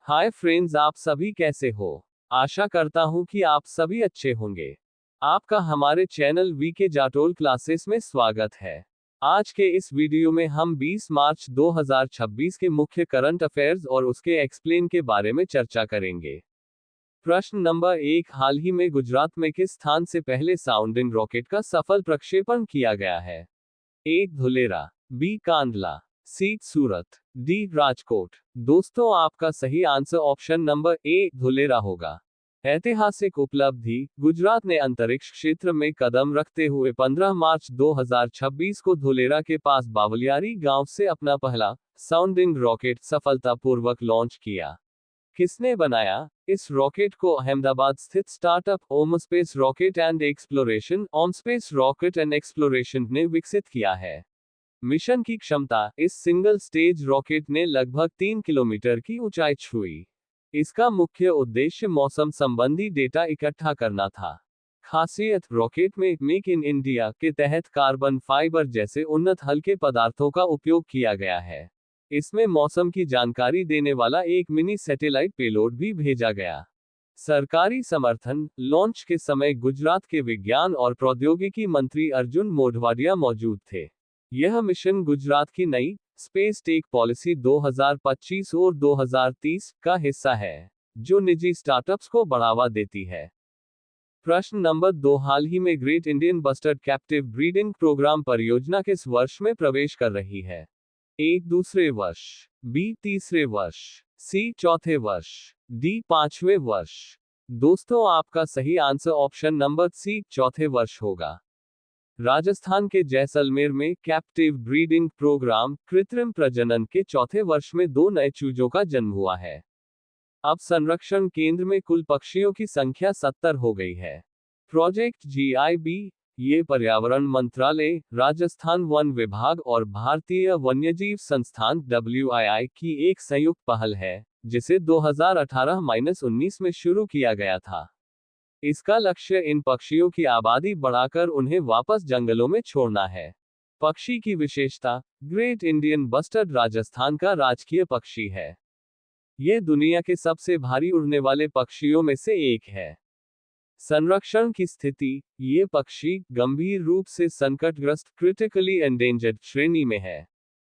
Hi friends, आप सभी कैसे हो। आशा करता हूं कि आप सभी अच्छे होंगे। आपका हमारे चैनल वीके जाटोल क्लासेस में स्वागत है। आज के इस वीडियो में हम 20 मार्च 2026 के मुख्य करंट अफेयर्स और उसके एक्सप्लेन के बारे में चर्चा करेंगे। प्रश्न नंबर 1, हाल ही में गुजरात में किस स्थान से पहले साउंडिंग रॉकेट का सफल प्रक्षेपण किया गया है? ए धुलेरा, बी कांडला, सी सूरत, डी राजकोट। दोस्तों, आपका सही आंसर ऑप्शन नंबर ए धुलेरा होगा। ऐतिहासिक उपलब्धि, गुजरात ने अंतरिक्ष क्षेत्र में कदम रखते हुए 15 मार्च 2026 को धुलेरा के पास बावलियारी गांव से अपना पहला साउंडिंग रॉकेट सफलतापूर्वक लॉन्च किया। किसने बनाया? इस रॉकेट को अहमदाबाद स्थित startup OmSpace rocket and exploration OmSpace rocket and exploration ने विकसित किया है। मिशन की क्षमता, इस सिंगल स्टेज रॉकेट ने लगभग 3 किलोमीटर की ऊंचाई छुई। इसका मुख्य उद्देश्य मौसम संबंधी डेटा इकट्ठा करना था। खासियत, रॉकेट में मेक इन इंडिया के तहत कार्बन फाइबर जैसे उन्नत हल्के पदार्थों का उपयोग किया गया है। इसमें मौसम की जानकारी देने वाला एक मिनी सैटेलाइट पेलोड भी भेजा गया। सरकारी समर्थन, लॉन्च के समय गुजरात के विज्ञान और प्रौद्योगिकी मंत्री अर्जुन मोढवाडिया मौजूद थे। यह मिशन गुजरात की नई स्पेस टेक पॉलिसी 2025 और 2030 का हिस्सा है, जो निजी स्टार्टअप्स को बढ़ावा देती है। प्रश्न नंबर 2, हाल ही में great Indian bustard captive breeding programme परियोजना किस वर्ष में प्रवेश कर रही है? ए दूसरे वर्ष, बी तीसरे वर्ष, सी चौथे वर्ष, डी पांचवें वर्ष। दोस्तों, आपका सही आंसर ऑप्शन नंबर सी चौथे वर्ष होगा। राजस्थान के जैसलमेर में कैप्टिव ब्रीडिंग प्रोग्राम कृत्रिम प्रजनन के चौथे वर्ष में 2 नए चूजों का जन्म हुआ है। अब संरक्षण केंद्र में कुल पक्षियों की संख्या 70 हो गई है। प्रोजेक्ट GIB, ये पर्यावरण मंत्रालय, राजस्थान वन विभाग और भारतीय वन्यजीव संस्थान WII की एक संयुक्त पहल है, जिसे 2018-19 में शुरू किया गया था। इसका लक्ष्य इन पक्षियों की आबादी बढ़ाकर उन्हें वापस जंगलों में छोड़ना है। पक्षी की विशेषता, ग्रेट इंडियन बस्टर्ड राजस्थान का राजकीय पक्षी है। यह दुनिया के सबसे भारी उड़ने वाले पक्षियों में से एक है। संरक्षण की स्थिति, ये पक्षी गंभीर रूप से संकटग्रस्त क्रिटिकली एंडेंजर्ड श्रेणी में है।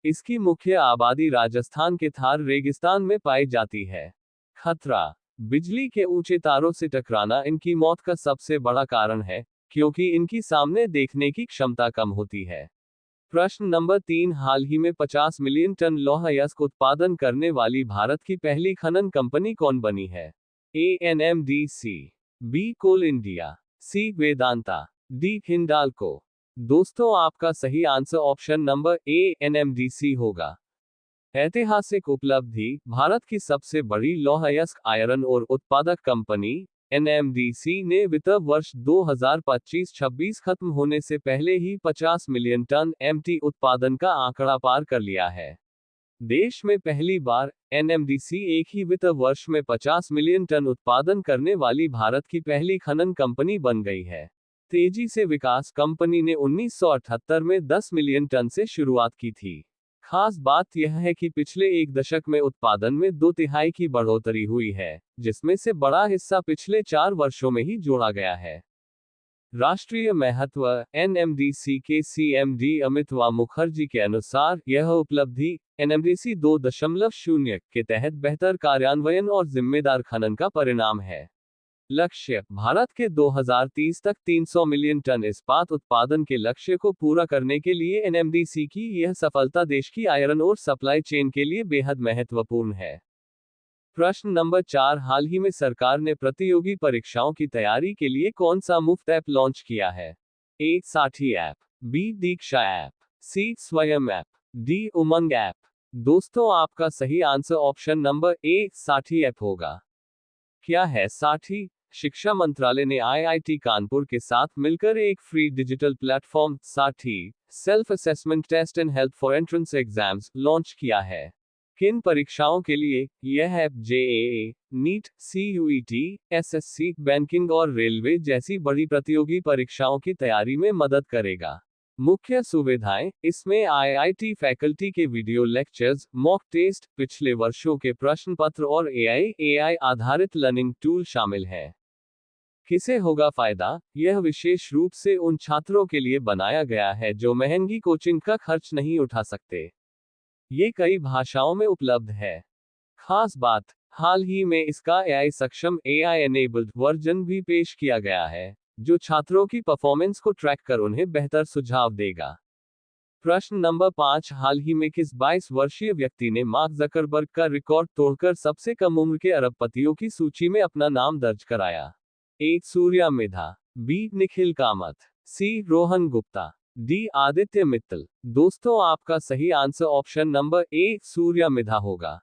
इसकी मुख्य आबादी राजस्थान के थार रेगिस्तान में पाई जाती है। खतरा, बिजली के ऊंचे तारों से टकराना इनकी मौत का सबसे बड़ा कारण है, क्योंकि इनकी सामने देखने की क्षमता कम होती है। प्रश्न नंबर 3, हाल ही में 50 मिलियन टन लौह अयस्क उत्पादन करने वाली भारत की पहली खनन कंपनी कौन बनी है? ए NMDC, बी कोल इंडिया, सी वेदांता, डी हिंडाल्को। दोस्तों, आपका सही आंसर ऑप्शन नंबर ए NMDC होगा। ऐतिहासिक उपलब्धि, भारत की सबसे बड़ी लौह अयस्क आयरन और उत्पादक कंपनी NMDC ने वित्त वर्ष 2025-26 खत्म होने से पहले ही 50 मिलियन टन MT उत्पादन का आंकड़ा पार कर लिया है। देश में पहली बार NMDC एक ही वित्त वर्ष में 50 मिलियन टन उत्पादन करने वाली भारत की पहली खनन कंपनी बन गई है। तेजी से विकास, कंपनी ने 1978 में 10 मिलियन टन से शुरुआत की थी। खास बात यह है कि पिछले एक दशक में उत्पादन में 2/3 की बढ़ोतरी हुई है, जिसमें से बड़ा हिस्सा पिछले 4 वर्षों में ही जोड़ा गया है। राष्ट्रीय महत्व, NMDC के CMD अमितवा मुखर्जी के अनुसार यह उपलब्धि NMDC 2.0 के तहत बेहतर कार्यान्वयन और जिम्मेदार खनन का परिणाम है। लक्ष्य, भारत के 2030 तक 300 मिलियन टन इस्पात उत्पादन के लक्ष्य को पूरा करने के लिए NMDC की यह सफलता देश की आयरन और सप्लाई चेन के लिए बेहद महत्वपूर्ण है। प्रश्न नंबर 4, हाल ही में सरकार ने प्रतियोगी परीक्षाओं की तैयारी के लिए कौन सा मुफ्त ऐप लॉन्च किया है? ए साथी ऐप, बी दीक्षा ऐप, सी स्वयं ऐप, डी उमंग ऐप। दोस्तों, आपका सही आंसर ऑप्शन नंबर ए साथी ऐप होगा। क्या है साथी? शिक्षा मंत्रालय ने IIT कानपुर के साथ मिलकर एक free digital platform Sathee self assessment test and help for entrance exams launch किया है। किन परीक्षाओं के लिए? यह app JEE, NEET, CUET, SSC, banking और रेलवे जैसी बड़ी प्रतियोगी परीक्षाओं की तैयारी में मदद करेगा। मुख्य सुविधाएं, इसमें आईआईटी फैकल्टी के वीडियो लेक्चर्स, मॉक टेस्ट, पिछले वर्षों के प्रश्न पत्र और एआई आधारित लर्निंग टूल शामिल हैं। किसे होगा फायदा? यह विशेष रूप से उन छात्रों के लिए बनाया गया है जो महंगी कोचिंग का खर्च नहीं उठा सकते। ये कई भाषाओं में उपलब्ध है। खास बात, हाल ही में इसका एआई सक्षम एआई एनेबल्ड वर्जन भी पेश किया गया है, जो छात्रों की परफॉर्मेंस को ट्रैक कर उन्हें बेहतर सुझाव देगा। प्रश्न नंबर 5, हाल ही में किस 22 वर्षीय व्यक्ति ने मार्क जकरबर्ग का रिकॉर्ड तोड़कर सबसे कम उम्र के अरबपतियों की सूची में अपना नाम दर्ज कराया? A. Surya Midha, B. Nikhil Kamath, C. Rohan Gupta, D. Aditya Mittal. दोस्तों, आपका सही answer option number A Surya Midha होगा।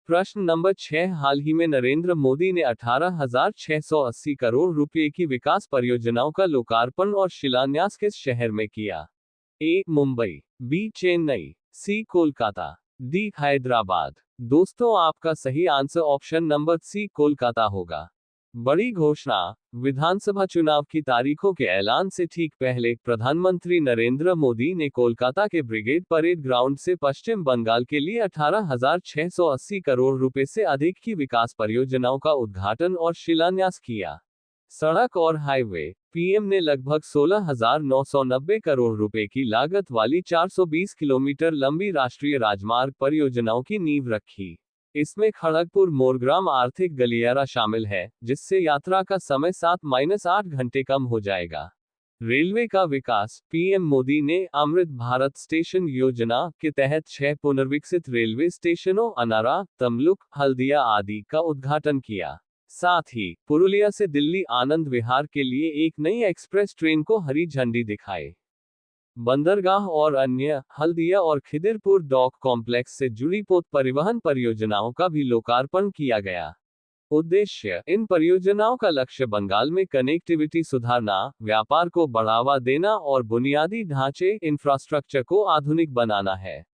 प्रश्न नंबर 6, हाल ही में नरेंद्र मोदी ने 18,680 करोड़ रुपए की विकास परियोजनाओं का लोकार्पण और शिलान्यास किस शहर में किया? A. Mumbai, B. Chennai, C. Kolkata, D. Hyderabad. दोस्तों, आपका सही answer option number C Kolkata होगा। बड़ी घोषणा, विधानसभा चुनाव की तारीखों के ऐलान से ठीक पहले प्रधानमंत्री नरेंद्र मोदी ने कोलकाता के ब्रिगेड परेड ग्राउंड से पश्चिम बंगाल के लिए 18,680 करोड़ रुपए से अधिक की विकास परियोजनाओं का उद्घाटन और शिलान्यास किया। सड़क और हाईवे, पीएम ने लगभग 16,990 करोड़ रुपए की लागत वाली 420 किलोमीटर लंबी राष्ट्रीय राजमार्ग परियोजनाओं की नींव रखी। इसमें खड़गपुर मोरग्राम आर्थिक गलियारा शामिल है, जिससे यात्रा का समय 7-8 घंटे कम हो जाएगा। रेलवे का विकास, पीएम मोदी ने अमृत भारत स्टेशन योजना के तहत 6 पुनर्विकसित रेलवे स्टेशनों अनारा, तमलुक, हल्दिया आदि का उद्घाटन किया। साथ ही पुरुलिया से दिल्ली आनंद विहार के लिए एक नई एक्सप्रेस ट्रेन को हरी झंडी दिखाई। बंदरगाह और अन्य, हल्दिया और खिदिरपुर डॉक कॉम्प्लेक्स से जुड़ी पोत परिवहन परियोजनाओं का भी लोकार्पण किया गया। उद्देश्य, इन परियोजनाओं का लक्ष्य बंगाल में कनेक्टिविटी सुधारना, व्यापार को बढ़ावा देना और बुनियादी ढांचे इंफ्रास्ट्रक्चर को आधुनिक बनाना है।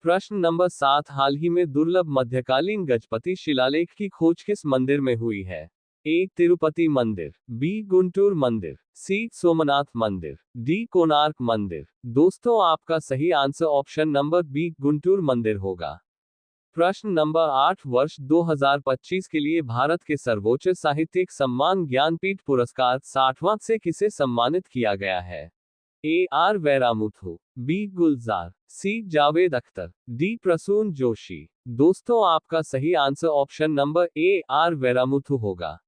प्रश्न नंबर 7, हाल ही में दुर्लभ मध्यकालीन गजपति शिलालेख की खोज किस मंदिर में हुई है? ए. तिरुपति मंदिर, बी. गुंटूर मंदिर, सी. सोमनाथ मंदिर, डी. कोणार्क मंदिर। दोस्तों, आपका सही answer option number B Guntur मंदिर होगा। प्रश्न नंबर 8, वर्ष 2025 के लिए भारत के सर्वोच्च साहित्यिक सम्मान ज्ञानपीठ पुरस्कार 60वां से किसे सम्मानित किया गया है? A. R. Vairamuthu, B. Gulzar, C. Javed Akhtar, D. Prasoon Joshi. दोस्तों, आपका सही answer option number A. R. Vairamuthu होगा।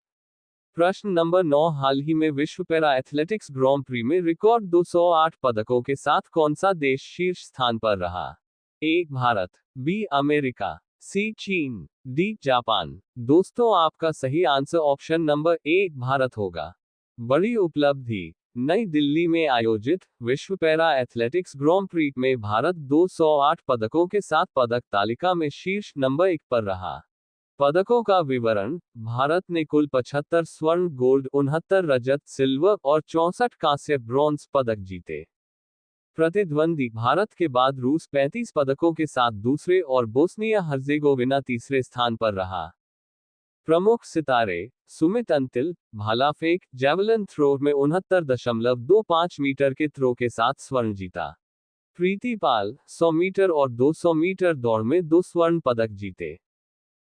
प्रश्न नंबर 9, हाल ही में विश्व पैरा एथलेटिक्स ग्रां प्री में रिकॉर्ड 208 पदकों के साथ कौन सा देश शीर्ष स्थान पर रहा? ए. भारत, बी. अमेरिका, सी. चीन, डी. जापान। दोस्तों, आपका सही आंसर ऑप्शन नंबर ए. भारत होगा। बड़ी उपलब्धि, नई दिल्ली में आयोजित विश्व पैरा एथलेटिक्स ग्रां प्री में भारत 208 पदकों के साथ पदक तालिका में शीर्ष नंबर 1 पर रहा। पदकों का विवरण, भारत ने कुल 75 स्वर्ण, गोल्ड, 69 रजत, सिल्वर और 64 कांस्य ब्रॉन्ज पदक जीते। प्रतिद्वंदी, भारत के बाद रूस 35 पदकों के साथ दूसरे और बोस्निया हर्जेगोविना तीसरे स्थान पर रहा। प्रमुख सितारे, सुमित अंतिल, भाला फेंक, जैवलिन थ्रो में 69.25 मीटर के थ्रो के साथ स्वर्ण जीता। प्रीति पाल, 100 मीटर और 200 मीटर दौड़ में 2 स्वर्ण पदक जीते।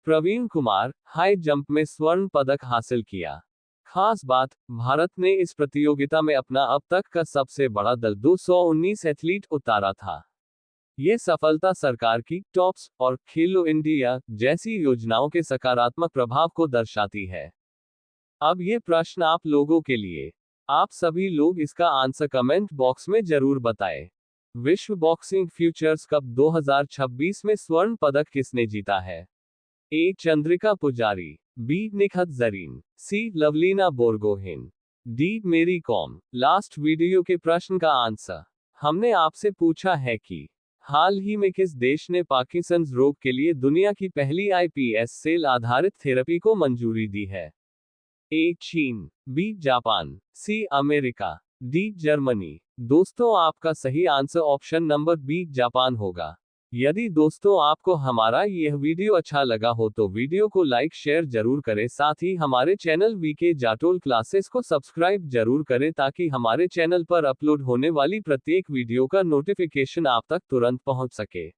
प्रवीण कुमार, हाई जंप में स्वर्ण पदक हासिल किया। खास बात, भारत ने इस प्रतियोगिता में अपना अब तक का सबसे बड़ा दल 219 एथलीट उतारा था। ये सफलता सरकार की टॉप्स और खेलो इंडिया जैसी योजनाओं के सकारात्मक प्रभाव को दर्शाती है। अब ये प्रश्न आप लोगों के लिए। आप सभी लोग इसका आंसर कमेंट बॉक्स में जरूर बताएं। विश्व बॉक्सिंग फ्यूचर्स कप 2026 में स्वर्ण पदक किसने जीता है? ए. चंद्रिका पुजारी, बी. निखत जरीन, सी. लवलीना बोरगोहेन, डी. मेरी कॉम। लास्ट वीडियो के प्रश्न का आंसर हमने आपसे पूछा है कि हाल ही में किस देश ने पार्किंसंस रोग के लिए दुनिया की पहली आईपीएस सेल आधारित थेरेपी को मंजूरी दी है? ए. चीन, B. Japan, C. America, D. Germany. दोस्तों, आपका सही answer option number B Japan होगा। यदि दोस्तों आपको हमारा यह वीडियो अच्छा लगा हो तो वीडियो को लाइक शेयर जरूर करें, साथ ही हमारे चैनल वीके जाटोल क्लासेस को सब्सक्राइब जरूर करें ताकि हमारे चैनल पर अपलोड होने वाली प्रत्येक वीडियो का नोटिफिकेशन आप तक तुरंत पहुंच सके।